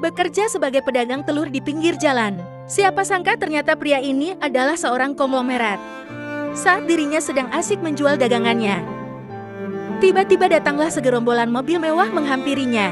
bekerja sebagai pedagang telur di pinggir jalan. Siapa sangka ternyata pria ini adalah seorang konglomerat. Saat dirinya sedang asik menjual dagangannya, tiba-tiba datanglah segerombolan mobil mewah menghampirinya.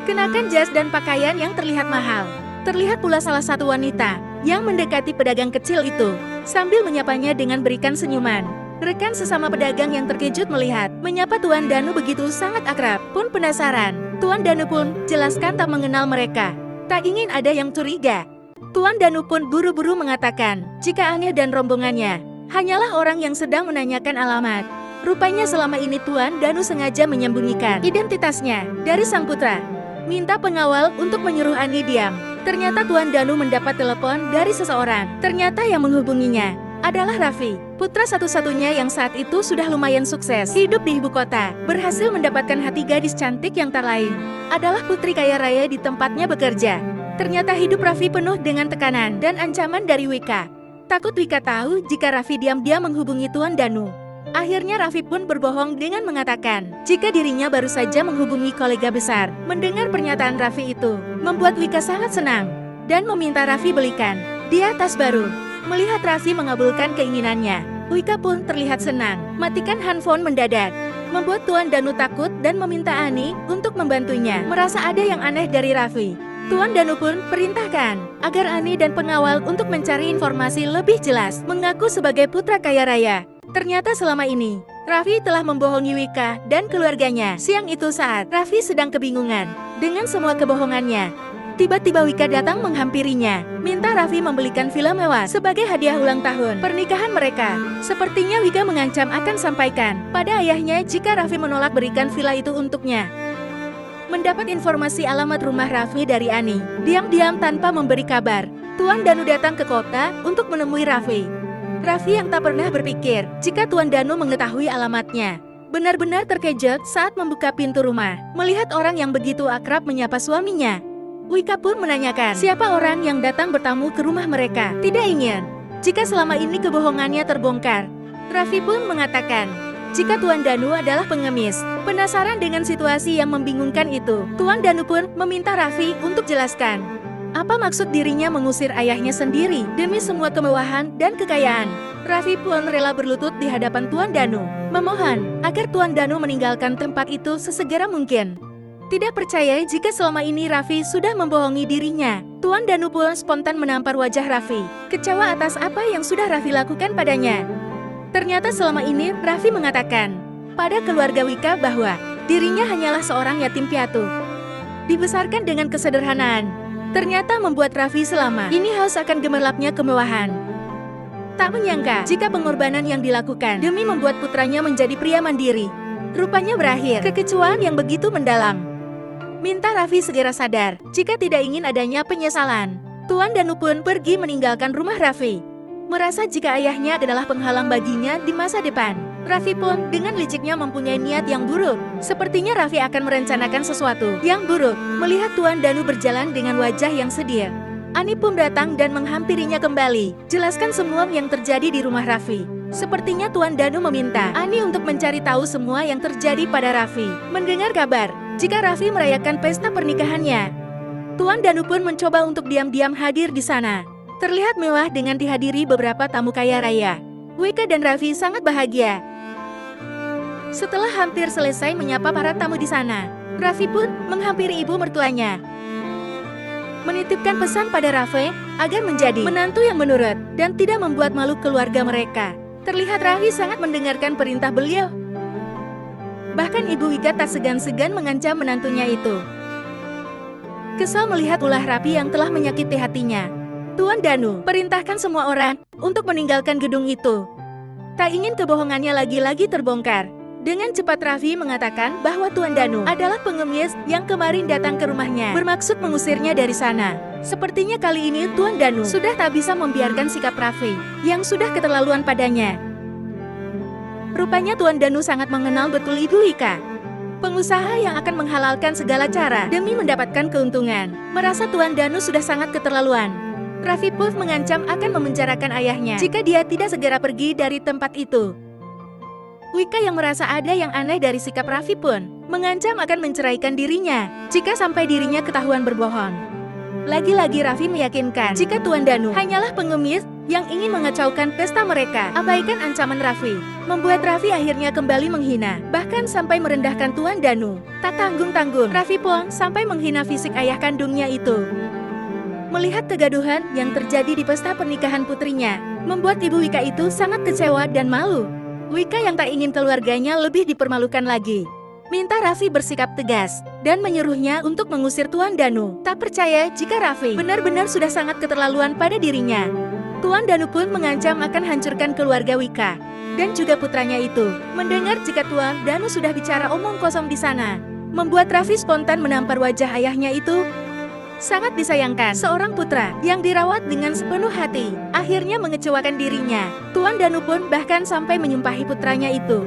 Kenakan jas dan pakaian yang terlihat mahal. Terlihat pula salah satu wanita yang mendekati pedagang kecil itu, sambil menyapanya dengan berikan senyuman. Rekan sesama pedagang yang terkejut melihat menyapa Tuan Danu begitu sangat akrab, pun penasaran. Tuan Danu pun jelaskan tak mengenal mereka. Tak ingin ada yang curiga. Tuan Danu pun buru-buru mengatakan, jika Aneh dan rombongannya hanyalah orang yang sedang menanyakan alamat. Rupanya selama ini Tuan Danu sengaja menyembunyikan identitasnya dari sang putra. Minta pengawal untuk menyuruh Ani diam. Ternyata Tuan Danu mendapat telepon dari seseorang. Ternyata yang menghubunginya adalah Raffi, putra satu-satunya yang saat itu sudah lumayan sukses hidup di ibu kota. Berhasil mendapatkan hati gadis cantik yang tak lain adalah putri kaya raya di tempatnya bekerja. Ternyata hidup Raffi penuh dengan tekanan dan ancaman dari Wika. Takut Wika tahu jika Raffi diam-diam menghubungi Tuan Danu. Akhirnya Raffi pun berbohong dengan mengatakan jika dirinya baru saja menghubungi kolega besar. Mendengar pernyataan Raffi itu, membuat Wika sangat senang dan meminta Raffi belikan dia tas baru. Melihat Raffi mengabulkan keinginannya, Wika pun terlihat senang. Matikan handphone mendadak, membuat Tuan Danu takut dan meminta Ani untuk membantunya. Merasa ada yang aneh dari Raffi, Tuan Danu pun perintahkan agar Ani dan pengawal untuk mencari informasi lebih jelas. Mengaku sebagai putra kaya raya. Ternyata selama ini, Raffi telah membohongi Wika dan keluarganya. Siang itu saat Raffi sedang kebingungan dengan semua kebohongannya, tiba-tiba Wika datang menghampirinya, minta Raffi membelikan villa mewah sebagai hadiah ulang tahun pernikahan mereka. Sepertinya Wika mengancam akan sampaikan pada ayahnya jika Raffi menolak berikan villa itu untuknya. Mendapat informasi alamat rumah Raffi dari Ani, diam-diam tanpa memberi kabar, Tuan Danu datang ke kota untuk menemui Raffi. Raffi yang tak pernah berpikir jika Tuan Danu mengetahui alamatnya, benar-benar terkejut saat membuka pintu rumah, melihat orang yang begitu akrab menyapa suaminya. Wika pun menanyakan siapa orang yang datang bertamu ke rumah mereka. Tidak ingin jika selama ini kebohongannya terbongkar. Raffi pun mengatakan jika Tuan Danu adalah pengemis. Penasaran dengan situasi yang membingungkan itu, Tuan Danu pun meminta Raffi untuk jelaskan apa maksud dirinya mengusir ayahnya sendiri demi semua kemewahan dan kekayaan. Raffi pun rela berlutut di hadapan Tuan Danu, memohon agar Tuan Danu meninggalkan tempat itu sesegera mungkin. Tidak percaya jika selama ini Raffi sudah membohongi dirinya, Tuan Danu pun spontan menampar wajah Raffi, kecewa atas apa yang sudah Raffi lakukan padanya. Ternyata selama ini Raffi mengatakan pada keluarga Wika bahwa dirinya hanyalah seorang yatim piatu, dibesarkan dengan kesederhanaan. Ternyata membuat Raffi selama ini haus akan gemerlapnya kemewahan. Tak menyangka jika pengorbanan yang dilakukan demi membuat putranya menjadi pria mandiri, rupanya berakhir kekecewaan yang begitu mendalam. Minta Raffi segera sadar jika tidak ingin adanya penyesalan. Tuan Danu pun pergi meninggalkan rumah Raffi. Merasa jika ayahnya adalah penghalang baginya di masa depan, Raffi pun dengan liciknya mempunyai niat yang buruk. Sepertinya Raffi akan merencanakan sesuatu yang buruk. Melihat Tuan Danu berjalan dengan wajah yang sedih, Ani pun datang dan menghampirinya kembali, jelaskan semua yang terjadi di rumah Raffi. Sepertinya Tuan Danu meminta Ani untuk mencari tahu semua yang terjadi pada Raffi. Mendengar kabar jika Raffi merayakan pesta pernikahannya, Tuan Danu pun mencoba untuk diam-diam hadir di sana. Terlihat mewah dengan dihadiri beberapa tamu kaya raya. Wika dan Raffi sangat bahagia. Setelah hampir selesai menyapa para tamu di sana, Raffi pun menghampiri ibu mertuanya, menitipkan pesan pada Raffi agar menjadi menantu yang menurut dan tidak membuat malu keluarga mereka. Terlihat Raffi sangat mendengarkan perintah beliau. Bahkan ibu Wika tak segan-segan mengancam menantunya itu. Kesal melihat ulah Raffi yang telah menyakiti hatinya, Tuan Danu perintahkan semua orang untuk meninggalkan gedung itu. Tak ingin kebohongannya lagi-lagi terbongkar. Dengan cepat Raffi mengatakan bahwa Tuan Danu adalah pengemis yang kemarin datang ke rumahnya, bermaksud mengusirnya dari sana. Sepertinya kali ini Tuan Danu sudah tak bisa membiarkan sikap Raffi yang sudah keterlaluan padanya. Rupanya Tuan Danu sangat mengenal betul Ibu Wika, pengusaha yang akan menghalalkan segala cara demi mendapatkan keuntungan. Merasa Tuan Danu sudah sangat keterlaluan, Raffi pun mengancam akan memenjarakan ayahnya jika dia tidak segera pergi dari tempat itu. Wika yang merasa ada yang aneh dari sikap Raffi pun mengancam akan menceraikan dirinya jika sampai dirinya ketahuan berbohong. Lagi-lagi Raffi meyakinkan jika Tuan Danu hanyalah pengemis yang ingin mengacaukan pesta mereka. Abaikan ancaman Raffi membuat Raffi akhirnya kembali menghina, bahkan sampai merendahkan Tuan Danu. Tak tanggung-tanggung, Raffi pun sampai menghina fisik ayah kandungnya itu. Melihat kegaduhan yang terjadi di pesta pernikahan putrinya, membuat Ibu Wika itu sangat kecewa dan malu. Wika yang tak ingin keluarganya lebih dipermalukan lagi, minta Raffi bersikap tegas dan menyuruhnya untuk mengusir Tuan Danu. Tak percaya jika Raffi benar-benar sudah sangat keterlaluan pada dirinya. Tuan Danu pun mengancam akan hancurkan keluarga Wika dan juga putranya itu. Mendengar jika Tuan Danu sudah bicara omong kosong di sana, membuat Raffi spontan menampar wajah ayahnya itu. Sangat disayangkan, seorang putra yang dirawat dengan sepenuh hati akhirnya mengecewakan dirinya. Tuan Danu pun bahkan sampai menyumpahi putranya itu.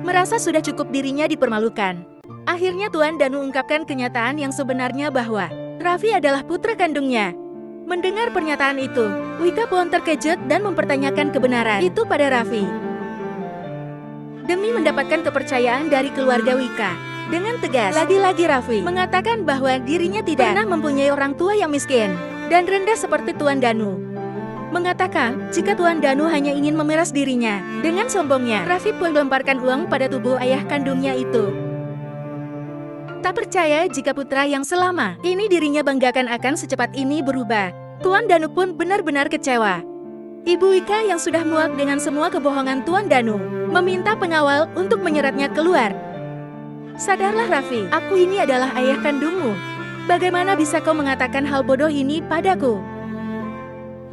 Merasa sudah cukup dirinya dipermalukan, akhirnya Tuan Danu ungkapkan kenyataan yang sebenarnya bahwa Raffi adalah putra kandungnya. Mendengar pernyataan itu, Wika pun terkejut dan mempertanyakan kebenaran itu pada Raffi. Demi mendapatkan kepercayaan dari keluarga Wika, dengan tegas, lagi-lagi Raffi mengatakan bahwa dirinya tidak pernah mempunyai orang tua yang miskin dan rendah seperti Tuan Danu. Mengatakan jika Tuan Danu hanya ingin memeras dirinya. Dengan sombongnya, Raffi pun melemparkan uang pada tubuh ayah kandungnya itu. Tak percaya jika putra yang selama ini dirinya banggakan akan secepat ini berubah. Tuan Danu pun benar-benar kecewa. Ibu Wika yang sudah muak dengan semua kebohongan Tuan Danu, meminta pengawal untuk menyeretnya keluar. Sadarlah Raffi, aku ini adalah ayah kandungmu. Bagaimana bisa kau mengatakan hal bodoh ini padaku?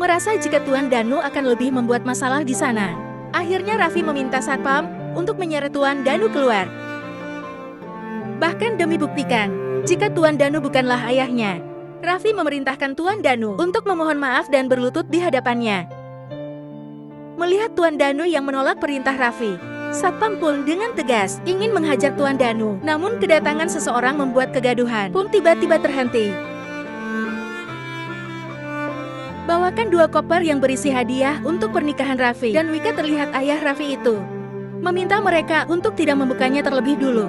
Merasa jika Tuan Danu akan lebih membuat masalah di sana, akhirnya Raffi meminta satpam untuk menyeret Tuan Danu keluar. Bahkan demi buktikan jika Tuan Danu bukanlah ayahnya, Raffi memerintahkan Tuan Danu untuk memohon maaf dan berlutut di hadapannya. Melihat Tuan Danu yang menolak perintah Raffi, satpam pun dengan tegas ingin menghajar Tuan Danu. Namun kedatangan seseorang membuat kegaduhan pun tiba-tiba terhenti. Bawakan 2 koper yang berisi hadiah untuk pernikahan Raffi dan Wika. Terlihat ayah Raffi itu meminta mereka untuk tidak membukanya terlebih dulu.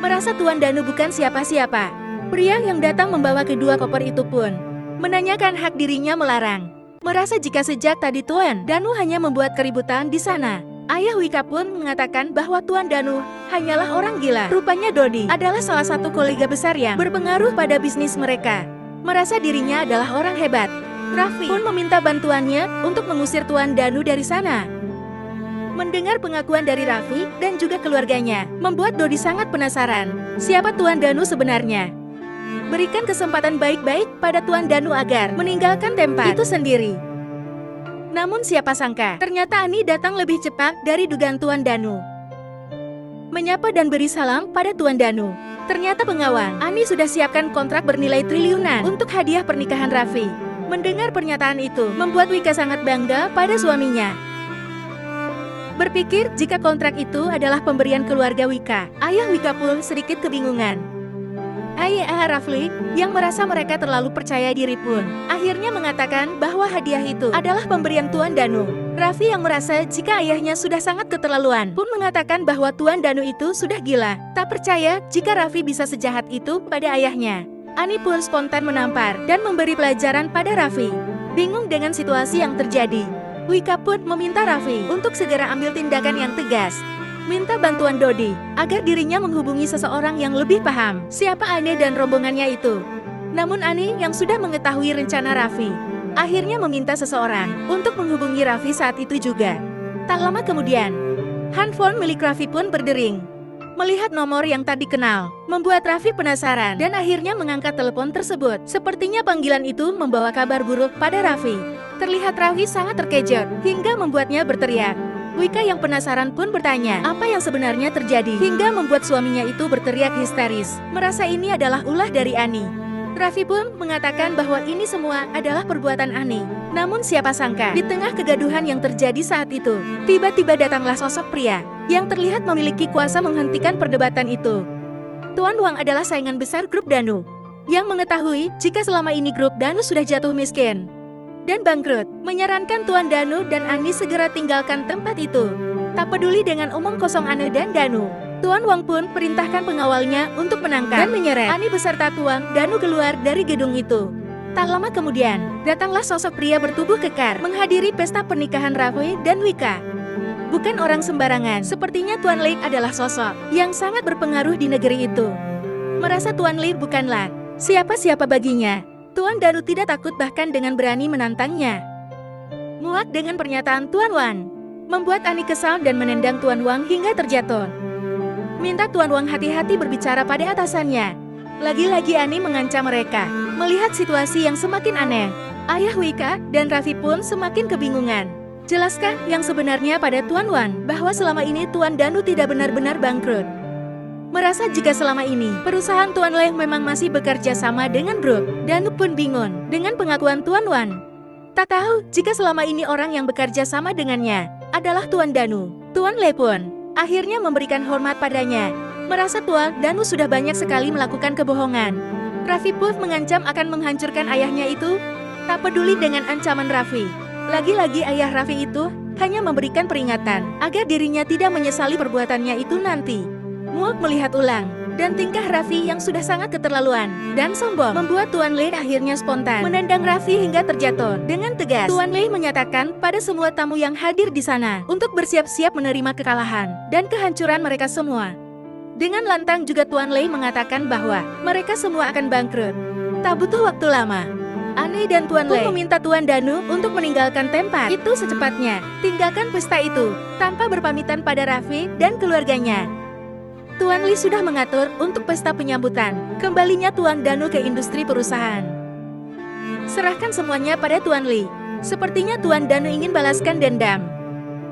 Merasa Tuan Danu bukan siapa-siapa, pria yang datang membawa kedua koper itu pun menanyakan hak dirinya melarang. Merasa jika sejak tadi Tuan Danu hanya membuat keributan di sana, ayah Wika pun mengatakan bahwa Tuan Danu hanyalah orang gila. Rupanya Dodi adalah salah satu kolega besar yang berpengaruh pada bisnis mereka. Merasa dirinya adalah orang hebat, Raffi pun meminta bantuannya untuk mengusir Tuan Danu dari sana. Mendengar pengakuan dari Raffi dan juga keluarganya, membuat Dodi sangat penasaran siapa Tuan Danu sebenarnya. Berikan kesempatan baik-baik pada Tuan Danu agar meninggalkan tempat itu sendiri. Namun siapa sangka, ternyata Ani datang lebih cepat dari dugaan Tuan Danu. Menyapa dan beri salam pada Tuan Danu. Ternyata pengawal, Ani sudah siapkan kontrak bernilai triliunan untuk hadiah pernikahan Raffi. Mendengar pernyataan itu, membuat Wika sangat bangga pada suaminya. Berpikir jika kontrak itu adalah pemberian keluarga Wika, ayah Wika pun sedikit kebingungan. Ayah Raffi yang merasa mereka terlalu percaya diri pun akhirnya mengatakan bahwa hadiah itu adalah pemberian Tuan Danu. Raffi yang merasa jika ayahnya sudah sangat keterlaluan pun mengatakan bahwa Tuan Danu itu sudah gila. Tak percaya jika Raffi bisa sejahat itu pada ayahnya. Ani pun spontan menampar dan memberi pelajaran pada Raffi. Bingung dengan situasi yang terjadi, Wika pun meminta Raffi untuk segera ambil tindakan yang tegas. Minta bantuan Dodi agar dirinya menghubungi seseorang yang lebih paham siapa Ani dan rombongannya itu. Namun Ani yang sudah mengetahui rencana Raffi akhirnya meminta seseorang untuk menghubungi Raffi saat itu juga. Tak lama kemudian, handphone milik Raffi pun berdering. Melihat nomor yang tak dikenal, membuat Raffi penasaran dan akhirnya mengangkat telepon tersebut. Sepertinya panggilan itu membawa kabar buruk pada Raffi. Terlihat Raffi sangat terkejut hingga membuatnya berteriak. Wika yang penasaran pun bertanya apa yang sebenarnya terjadi hingga membuat suaminya itu berteriak histeris. Merasa ini adalah ulah dari Ani. Raffi pun mengatakan bahwa ini semua adalah perbuatan Ani. Namun siapa sangka di tengah kegaduhan yang terjadi saat itu, tiba-tiba datanglah sosok pria yang terlihat memiliki kuasa menghentikan perdebatan itu. Tuan Wang adalah saingan besar grup Danu yang mengetahui jika selama ini grup Danu sudah jatuh miskin dan bangkrut, menyarankan Tuan Danu dan Ani segera tinggalkan tempat itu. Tak peduli dengan omong kosong Ane dan Danu, Tuan Wang pun perintahkan pengawalnya untuk menangkap dan menyeret Ani beserta Tuan Danu keluar dari gedung itu. Tak lama kemudian, datanglah sosok pria bertubuh kekar menghadiri pesta pernikahan Raffi dan Wika. Bukan orang sembarangan, sepertinya Tuan Lei adalah sosok yang sangat berpengaruh di negeri itu. Merasa Tuan Lei bukanlah siapa-siapa baginya, Tuan Danu tidak takut bahkan dengan berani menantangnya. Muak dengan pernyataan Tuan Wan, membuat Ani kesal dan menendang Tuan Wang hingga terjatuh. Minta Tuan Wang hati-hati berbicara pada atasannya. Lagi-lagi Ani mengancam mereka. Melihat situasi yang semakin aneh, ayah Wika dan Raffi pun semakin kebingungan. Jelaskah yang sebenarnya pada Tuan Wan bahwa selama ini Tuan Danu tidak benar-benar bangkrut? Merasa jika selama ini perusahaan Tuan Lei memang masih bekerja sama dengan Brooke, Danu pun bingung dengan pengakuan Tuan Wan. Tak tahu jika selama ini orang yang bekerja sama dengannya adalah Tuan Danu. Tuan Lei pun akhirnya memberikan hormat padanya. Merasa Tuan Danu sudah banyak sekali melakukan kebohongan. Raffi pun mengancam akan menghancurkan ayahnya itu. Tak peduli dengan ancaman Raffi. Lagi-lagi ayah Raffi itu hanya memberikan peringatan agar dirinya tidak menyesali perbuatannya itu nanti. Muak melihat ulang dan tingkah Raffi yang sudah sangat keterlaluan dan sombong membuat Tuan Lei akhirnya spontan menendang Raffi hingga terjatuh. Dengan tegas, Tuan Lei menyatakan pada semua tamu yang hadir di sana untuk bersiap-siap menerima kekalahan dan kehancuran mereka semua. Dengan lantang juga Tuan Lei mengatakan bahwa mereka semua akan bangkrut. Tak butuh waktu lama, Ani dan Tuan Lei meminta Tuan Danu untuk meninggalkan tempat itu secepatnya. Tinggalkan pesta itu tanpa berpamitan pada Raffi dan keluarganya. Tuan Li sudah mengatur untuk pesta penyambutan kembalinya Tuan Danu ke industri perusahaan. Serahkan semuanya pada Tuan Li. Sepertinya Tuan Danu ingin balaskan dendam.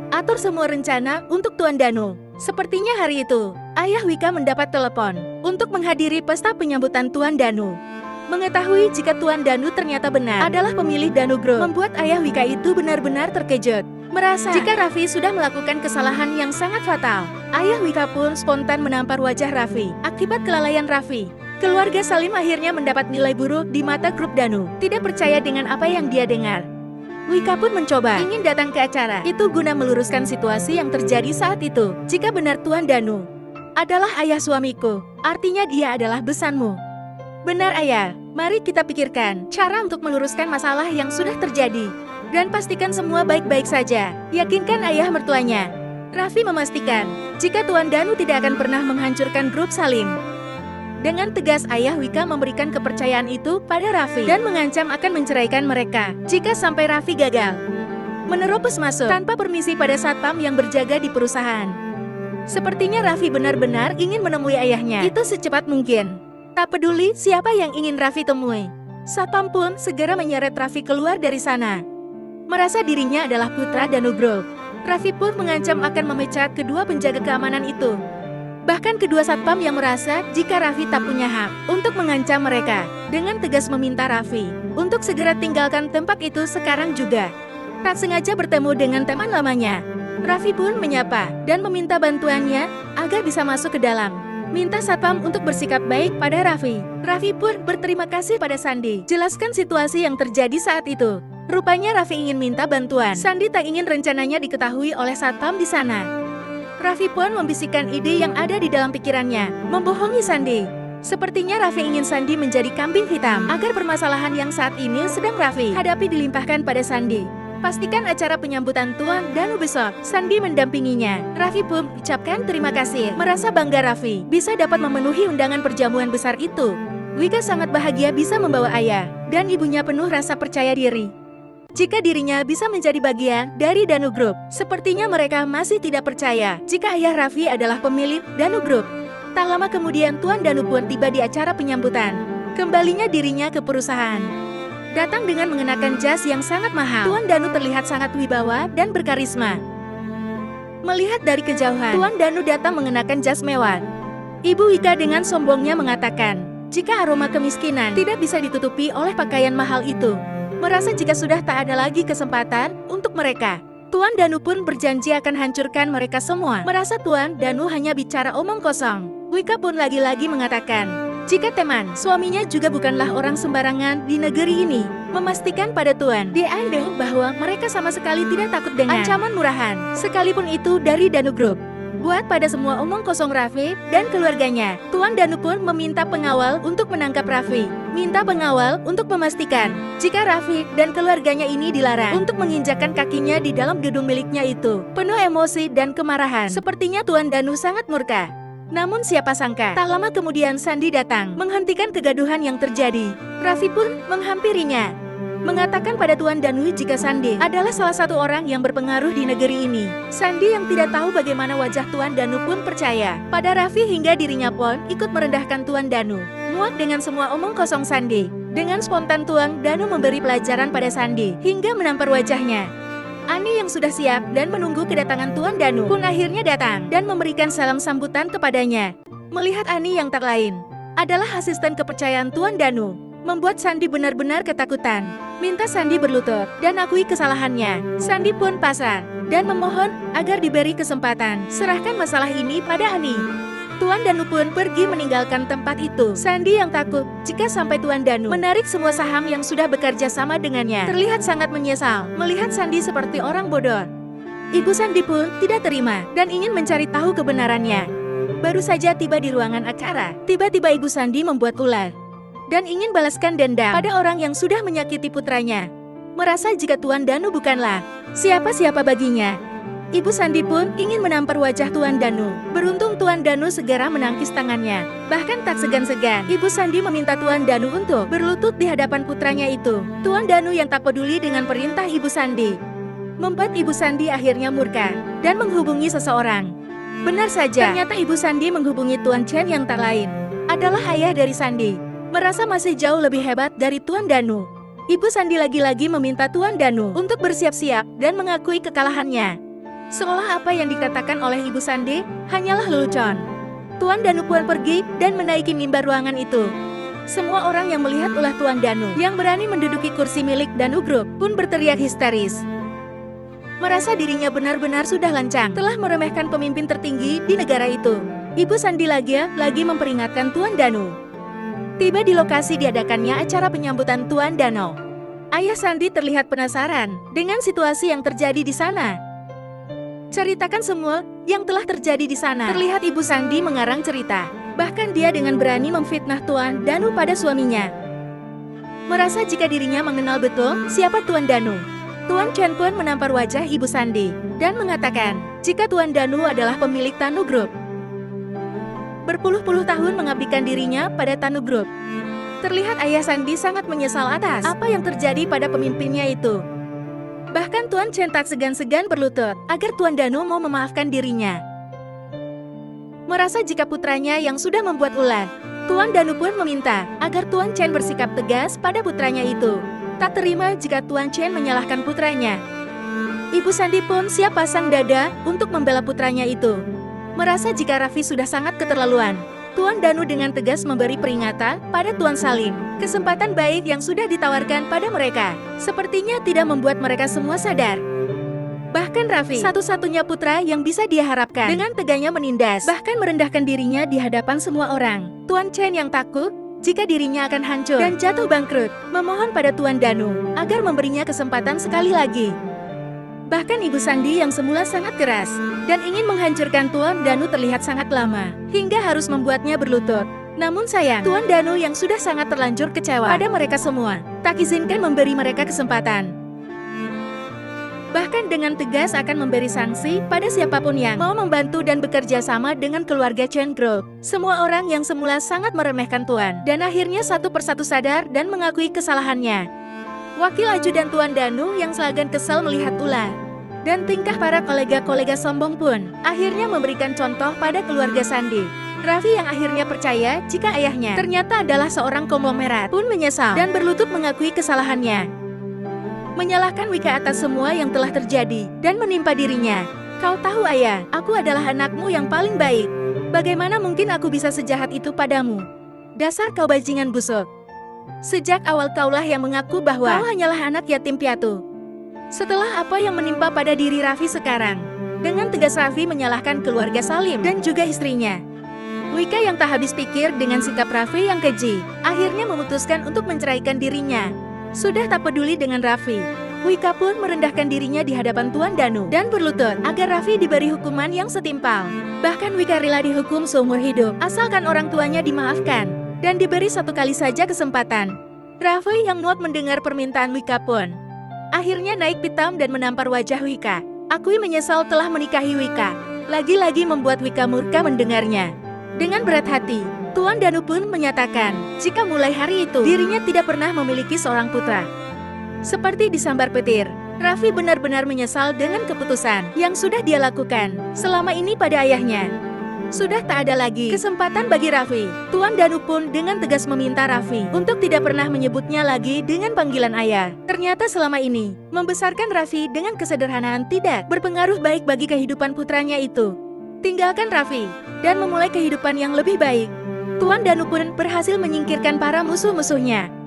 Atur semua rencana untuk Tuan Danu. Sepertinya hari itu, ayah Wika mendapat telepon untuk menghadiri pesta penyambutan Tuan Danu. Mengetahui jika Tuan Danu ternyata benar adalah pemilik Danu Group, membuat ayah Wika itu benar-benar terkejut. Merasa jika Raffi sudah melakukan kesalahan yang sangat fatal. Ayah Wika pun spontan menampar wajah Raffi. Akibat kelalaian Raffi, keluarga Salim akhirnya mendapat nilai buruk di mata grup Danu. Tidak percaya dengan apa yang dia dengar. Wika pun mencoba ingin datang ke acara itu guna meluruskan situasi yang terjadi saat itu. Jika benar Tuan Danu adalah ayah suamiku, artinya dia adalah besanmu. Benar ayah, mari kita pikirkan cara untuk meluruskan masalah yang sudah terjadi. Dan pastikan semua baik-baik saja. Yakinkan ayah mertuanya. Raffi memastikan jika Tuan Danu tidak akan pernah menghancurkan grup Salim. Dengan tegas ayah Wika memberikan kepercayaan itu pada Raffi dan mengancam akan menceraikan mereka jika sampai Raffi gagal menerobos masuk tanpa permisi pada satpam yang berjaga di perusahaan. Sepertinya Raffi benar-benar ingin menemui ayahnya itu secepat mungkin. Tak peduli siapa yang ingin Raffi temui, satpam pun segera menyeret Raffi keluar dari sana. Merasa dirinya adalah putra Danu Group, Raffi pun mengancam akan memecat kedua penjaga keamanan itu. Bahkan kedua satpam yang merasa jika Raffi tak punya hak untuk mengancam mereka, dengan tegas meminta Raffi untuk segera tinggalkan tempat itu sekarang juga. Tak sengaja bertemu dengan teman lamanya, Raffi pun menyapa dan meminta bantuannya agar bisa masuk ke dalam. Minta satpam untuk bersikap baik pada Raffi. Raffi pun berterima kasih pada Sandi. Jelaskan situasi yang terjadi saat itu. Rupanya Raffi ingin minta bantuan. Sandi tak ingin rencananya diketahui oleh satpam di sana. Raffi pun membisikkan ide yang ada di dalam pikirannya, membohongi Sandi. Sepertinya Raffi ingin Sandi menjadi kambing hitam agar permasalahan yang saat ini sedang Raffi hadapi dilimpahkan pada Sandi. Pastikan acara penyambutan Tuan Danu besok, Sandi mendampinginya. Raffi pun ucapkan terima kasih. Merasa bangga Raffi bisa dapat memenuhi undangan perjamuan besar itu. Wika sangat bahagia bisa membawa ayah dan ibunya penuh rasa percaya diri. Jika dirinya bisa menjadi bagian dari Danu Group, sepertinya mereka masih tidak percaya jika ayah Raffi adalah pemilik Danu Group. Tak lama kemudian Tuan Danu pun tiba di acara penyambutan. Kembalinya dirinya ke perusahaan. Datang dengan mengenakan jas yang sangat mahal. Tuan Danu terlihat sangat wibawa dan berkarisma. Melihat dari kejauhan, Tuan Danu datang mengenakan jas mewah. Ibu Wika dengan sombongnya mengatakan, jika aroma kemiskinan tidak bisa ditutupi oleh pakaian mahal itu. Merasa jika sudah tak ada lagi kesempatan untuk mereka, Tuan Danu pun berjanji akan hancurkan mereka semua. Merasa Tuan Danu hanya bicara omong kosong, Wika pun lagi-lagi mengatakan, jika teman suaminya juga bukanlah orang sembarangan di negeri ini, memastikan pada Tuan Danu bahwa mereka sama sekali tidak takut dengan ancaman murahan, sekalipun itu dari Danu Group. Buat pada semua omong kosong Raffi dan keluarganya, Tuan Danu pun meminta pengawal untuk menangkap Raffi. Minta pengawal untuk memastikan jika Raffi dan keluarganya ini dilarang untuk menginjakkan kakinya di dalam gedung miliknya itu. Penuh emosi dan kemarahan, sepertinya Tuan Danu sangat murka. Namun siapa sangka, tak lama kemudian Sandi datang, menghentikan kegaduhan yang terjadi. Raffi pun menghampirinya, mengatakan pada Tuan Danu jika Sandi adalah salah satu orang yang berpengaruh di negeri ini. Sandi yang tidak tahu bagaimana wajah Tuan Danu pun percaya pada Raffi hingga dirinya pun ikut merendahkan Tuan Danu. Muak dengan semua omong kosong Sandi, dengan spontan Tuan Danu memberi pelajaran pada Sandi hingga menampar wajahnya. Ani yang sudah siap dan menunggu kedatangan Tuan Danu pun akhirnya datang dan memberikan salam sambutan kepadanya. Melihat Ani yang tak lain adalah asisten kepercayaan Tuan Danu, membuat Sandi benar-benar ketakutan. Minta Sandi berlutut dan akui kesalahannya. Sandi pun pasrah dan memohon agar diberi kesempatan. Serahkan masalah ini pada Ani. Tuan Danu pun pergi meninggalkan tempat itu. Sandi yang takut jika sampai Tuan Danu menarik semua saham yang sudah bekerja sama dengannya, terlihat sangat menyesal melihat Sandi seperti orang bodoh. Ibu Sandi pun tidak terima dan ingin mencari tahu kebenarannya. Baru saja tiba di ruangan acara, tiba-tiba Ibu Sandi membuat ular dan ingin balaskan dendam pada orang yang sudah menyakiti putranya. Merasa jika Tuan Danu bukanlah siapa-siapa baginya, Ibu Sandi pun ingin menampar wajah Tuan Danu. Beruntung Tuan Danu segera menangkis tangannya. Bahkan tak segan-segan, Ibu Sandi meminta Tuan Danu untuk berlutut di hadapan putranya itu. Tuan Danu yang tak peduli dengan perintah Ibu Sandi, membuat Ibu Sandi akhirnya murka dan menghubungi seseorang. Benar saja, ternyata Ibu Sandi menghubungi Tuan Chen yang tak lain adalah ayah dari Sandi. Merasa masih jauh lebih hebat dari Tuan Danu, Ibu Sandi lagi-lagi meminta Tuan Danu untuk bersiap-siap dan mengakui kekalahannya. Seolah apa yang dikatakan oleh Ibu Sandi hanyalah lelucon. Tuan Danu pun pergi dan menaiki mimbar ruangan itu. Semua orang yang melihat ulah Tuan Danu yang berani menduduki kursi milik Danu Group pun berteriak histeris. Merasa dirinya benar-benar sudah lancang, telah meremehkan pemimpin tertinggi di negara itu. Ibu Sandi lagi memperingatkan Tuan Danu. Tiba di lokasi diadakannya acara penyambutan Tuan Danu. Ayah Sandi terlihat penasaran dengan situasi yang terjadi di sana. Ceritakan semua yang telah terjadi di sana. Terlihat Ibu Sandi mengarang cerita. Bahkan dia dengan berani memfitnah Tuan Danu pada suaminya. Merasa jika dirinya mengenal betul siapa Tuan Danu, Tuan Chen pun menampar wajah Ibu Sandi dan mengatakan jika Tuan Danu adalah pemilik Danu Group. Berpuluh-puluh tahun mengabdikan dirinya pada Danu Group. Terlihat ayah Sandi sangat menyesal atas apa yang terjadi pada pemimpinnya itu. Bahkan Tuan Chen tak segan-segan berlutut agar Tuan Danu mau memaafkan dirinya. Merasa jika putranya yang sudah membuat ulah, Tuan Danu pun meminta agar Tuan Chen bersikap tegas pada putranya itu. Tak terima jika Tuan Chen menyalahkan putranya. Ibu Sandi pun siap pasang dada untuk membela putranya itu. Merasa jika Raffi sudah sangat keterlaluan, Tuan Danu dengan tegas memberi peringatan pada Tuan Salim. Kesempatan baik yang sudah ditawarkan pada mereka sepertinya tidak membuat mereka semua sadar. Bahkan Raffi, satu-satunya putra yang bisa dia harapkan, dengan teganya menindas, bahkan merendahkan dirinya di hadapan semua orang. Tuan Chen yang takut jika dirinya akan hancur dan jatuh bangkrut, memohon pada Tuan Danu agar memberinya kesempatan sekali lagi. Bahkan Ibu Sandi yang semula sangat keras dan ingin menghancurkan Tuan Danu terlihat sangat lama, hingga harus membuatnya berlutut. Namun sayang, Tuan Danu yang sudah sangat terlanjur kecewa pada mereka semua, tak izinkan memberi mereka kesempatan. Bahkan dengan tegas akan memberi sanksi pada siapapun yang mau membantu dan bekerja sama dengan keluarga Chen Group. Semua orang yang semula sangat meremehkan Tuan, dan akhirnya satu persatu sadar dan mengakui kesalahannya. Wakil ajudan Tuan Danu yang selagan kesal melihat ulah dan tingkah para kolega-kolega sombong pun akhirnya memberikan contoh pada keluarga Sandi. Raffi yang akhirnya percaya jika ayahnya ternyata adalah seorang konglomerat pun menyesal dan berlutut mengakui kesalahannya. Menyalahkan Wika atas semua yang telah terjadi dan menimpa dirinya. Kau tahu ayah, aku adalah anakmu yang paling baik. Bagaimana mungkin aku bisa sejahat itu padamu? Dasar kau bajingan busuk. Sejak awal kaulah yang mengaku bahwa kau hanyalah anak yatim piatu. Setelah apa yang menimpa pada diri Raffi sekarang, dengan tegas Raffi menyalahkan keluarga Salim dan juga istrinya. Wika yang tak habis pikir dengan sikap Raffi yang keji, akhirnya memutuskan untuk menceraikan dirinya. Sudah tak peduli dengan Raffi, Wika pun merendahkan dirinya di hadapan Tuan Danu dan berlutut agar Raffi diberi hukuman yang setimpal. Bahkan Wika rela dihukum seumur hidup asalkan orang tuanya dimaafkan dan diberi satu kali saja kesempatan. Raffi yang muak mendengar permintaan Wika pun akhirnya naik pitam dan menampar wajah Wika. Akui menyesal telah menikahi Wika. Lagi-lagi membuat Wika murka mendengarnya. Dengan berat hati, Tuan Danu pun menyatakan jika mulai hari itu dirinya tidak pernah memiliki seorang putra. Seperti disambar petir, Raffi benar-benar menyesal dengan keputusan yang sudah dia lakukan selama ini pada ayahnya. Sudah tak ada lagi kesempatan bagi Raffi. Tuan Danu pun dengan tegas meminta Raffi untuk tidak pernah menyebutnya lagi dengan panggilan ayah. Ternyata selama ini, membesarkan Raffi dengan kesederhanaan tidak berpengaruh baik bagi kehidupan putranya itu. Tinggalkan Raffi dan memulai kehidupan yang lebih baik. Tuan Danu pun berhasil menyingkirkan para musuh-musuhnya.